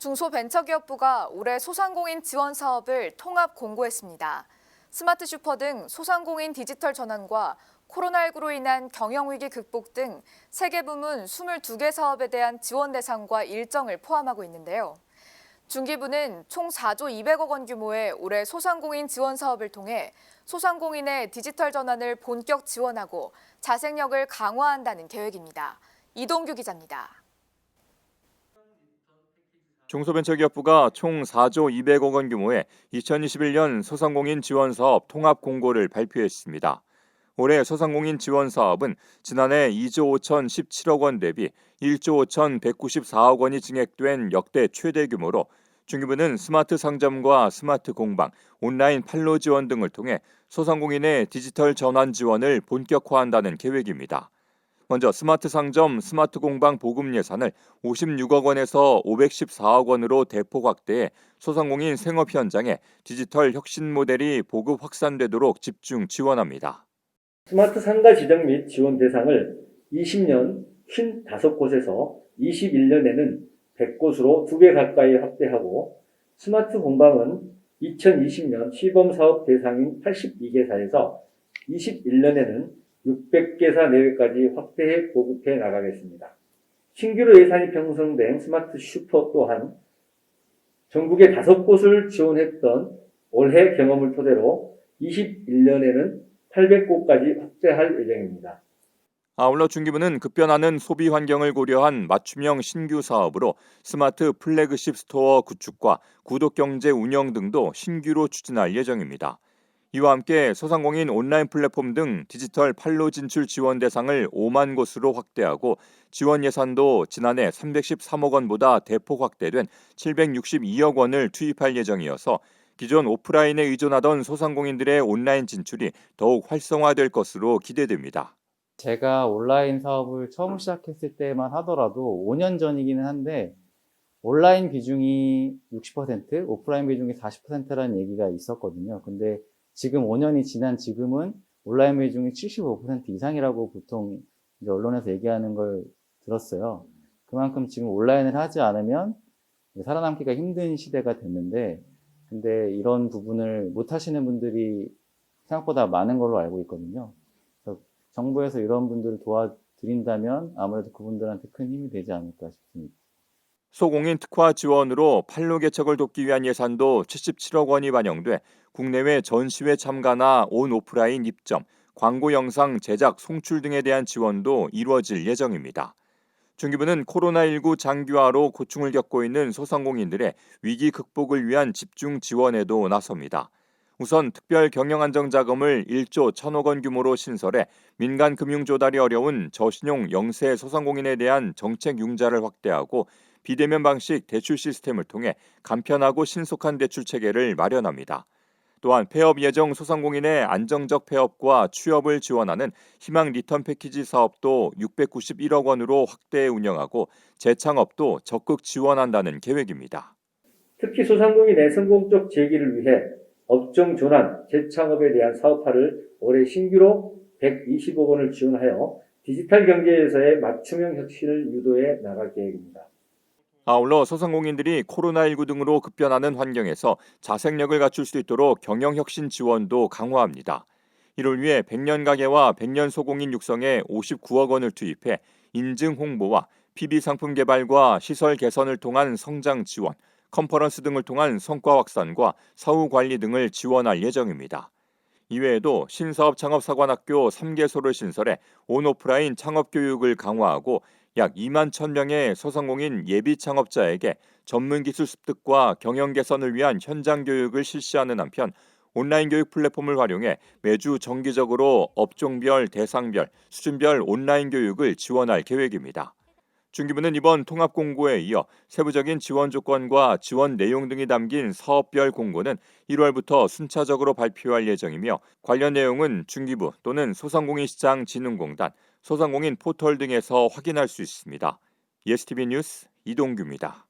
중소벤처기업부가 올해 소상공인 지원 사업을 통합 공고했습니다. 스마트 슈퍼 등 소상공인 디지털 전환과 코로나19로 인한 경영위기 극복 등 3개 부문 22개 사업에 대한 지원 대상과 일정을 포함하고 있는데요. 중기부는 총 4조 200억 원 규모의 올해 소상공인 지원 사업을 통해 소상공인의 디지털 전환을 본격 지원하고 자생력을 강화한다는 계획입니다. 이동규 기자입니다. 중소벤처기업부가 총 4조 200억 원 규모의 2021년 소상공인 지원사업 통합 공고를 발표했습니다. 올해 소상공인 지원 사업은 지난해 2조 5,017억 원 대비 1조 5,194억 원이 증액된 역대 최대 규모로 중기부는 스마트 상점과 스마트 공방, 온라인 판로 지원 등을 통해 소상공인의 디지털 전환 지원을 본격화한다는 계획입니다. 먼저 스마트 상점, 스마트 공방 보급 예산을 56억 원에서 514억 원으로 대폭 확대해 소상공인 생업 현장에 디지털 혁신 모델이 보급 확산되도록 집중 지원합니다. 스마트 상가 지정 및 지원 대상을 20년 55곳에서 21년에는 100곳으로 2배 가까이 확대하고, 스마트 공방은 2020년 시범사업 대상인 82개사에서 21년에는 600개사 내외까지 확대해 보급해 나가겠습니다. 신규로 예산이 편성된 스마트 슈퍼 또한 전국에 5곳을 지원했던 올해 경험을 토대로 21년에는 800곳까지 확대할 예정입니다. 아울러 중기부는 급변하는 소비 환경을 고려한 맞춤형 신규 사업으로 스마트 플래그십 스토어 구축과 구독경제 운영 등도 신규로 추진할 예정입니다. 이와 함께 소상공인 온라인 플랫폼 등 디지털 판로 진출 지원 대상을 5만 곳으로 확대하고 지원 예산도 지난해 313억 원보다 대폭 확대된 762억 원을 투입할 예정이어서 기존 오프라인에 의존하던 소상공인들의 온라인 진출이 더욱 활성화될 것으로 기대됩니다. 제가 온라인 사업을 처음 시작했을 때만 하더라도 5년 전이기는 한데 온라인 비중이 60%, 오프라인 비중이 40%라는 얘기가 있었거든요. 근데 지금 5년이 지난 지금은 온라인 비중이 75% 이상이라고 보통 이제 언론에서 얘기하는 걸 들었어요. 그만큼 지금 온라인을 하지 않으면 살아남기가 힘든 시대가 됐는데, 근데 이런 부분을 못 하시는 분들이 생각보다 많은 걸로 알고 있거든요. 그래서 정부에서 이런 분들을 도와드린다면 아무래도 그분들한테 큰 힘이 되지 않을까 싶습니다. 소공인 특화 지원으로 판로 개척을 돕기 위한 예산도 77억 원이 반영돼 국내외 전시회 참가나 온 오프라인 입점, 광고 영상 제작, 송출 등에 대한 지원도 이루어질 예정입니다. 중기부는 코로나19 장기화로 고충을 겪고 있는 소상공인들의 위기 극복을 위한 집중 지원에도 나섭니다. 우선 특별 경영안정자금을 1조 1,000억 원 규모로 신설해 민간 금융 조달이 어려운 저신용 영세 소상공인에 대한 정책 융자를 확대하고 비대면 방식 대출 시스템을 통해 간편하고 신속한 대출 체계를 마련합니다. 또한 폐업 예정 소상공인의 안정적 폐업과 취업을 지원하는 희망 리턴 패키지 사업도 691억 원으로 확대해 운영하고 재창업도 적극 지원한다는 계획입니다. 특히 소상공인의 성공적 재기를 위해 업종 전환, 재창업에 대한 사업화를 올해 신규로 120억 원을 지원하여 디지털 경제에서의 맞춤형 혁신을 유도해 나갈 계획입니다. 아울러 소상공인들이 코로나19 등으로 급변하는 환경에서 자생력을 갖출 수 있도록 경영혁신 지원도 강화합니다. 이를 위해 100년 가게와 100년 소공인 육성에 59억 원을 투입해 인증 홍보와 PB 상품 개발과 시설 개선을 통한 성장 지원, 컨퍼런스 등을 통한 성과 확산과 사후 관리 등을 지원할 예정입니다. 이외에도 신사업 창업사관학교 3개소를 신설해 온오프라인 창업 교육을 강화하고 약 2만 1,000명의 소상공인 예비 창업자에게 전문 기술 습득과 경영 개선을 위한 현장 교육을 실시하는 한편 온라인 교육 플랫폼을 활용해 매주 정기적으로 업종별, 대상별, 수준별 온라인 교육을 지원할 계획입니다. 중기부는 이번 통합 공고에 이어 세부적인 지원 조건과 지원 내용 등이 담긴 사업별 공고는 1월부터 순차적으로 발표할 예정이며 관련 내용은 중기부 또는 소상공인시장진흥공단, 소상공인 포털 등에서 확인할 수 있습니다. ESTV 뉴스 이동규입니다.